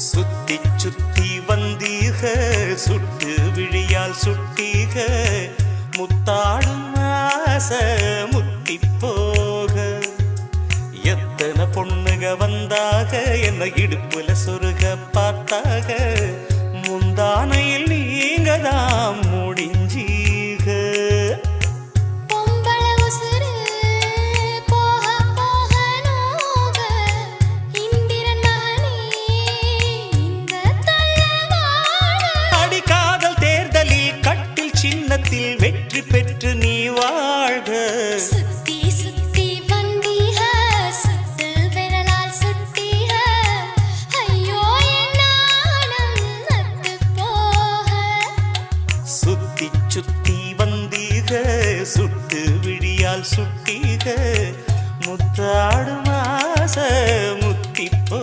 சுத்தி சுத்தி வந்தீக சுட்டு விழியால் சுட்டீக முத்தாடும் ஆசை முத்தி போக எத்தனை பொண்ணுக வந்தாக என்ன இடுப்புல சொருக பார்த்தாக முந்தானையில் நீங்க தான் முடிஞ்சீக சின்னத்தில் வெற்றி பெற்று நீ வாழ்க சுத்தி சுத்தி வந்தீக சுத்து விரலால் சுட்டீக ஐயோ என் நாணம் நத்து போக சுத்தி சுத்தி வந்தீக சுட்டு விழியால் சுட்டீக முத்தாடும் ஆசை முத்தி போ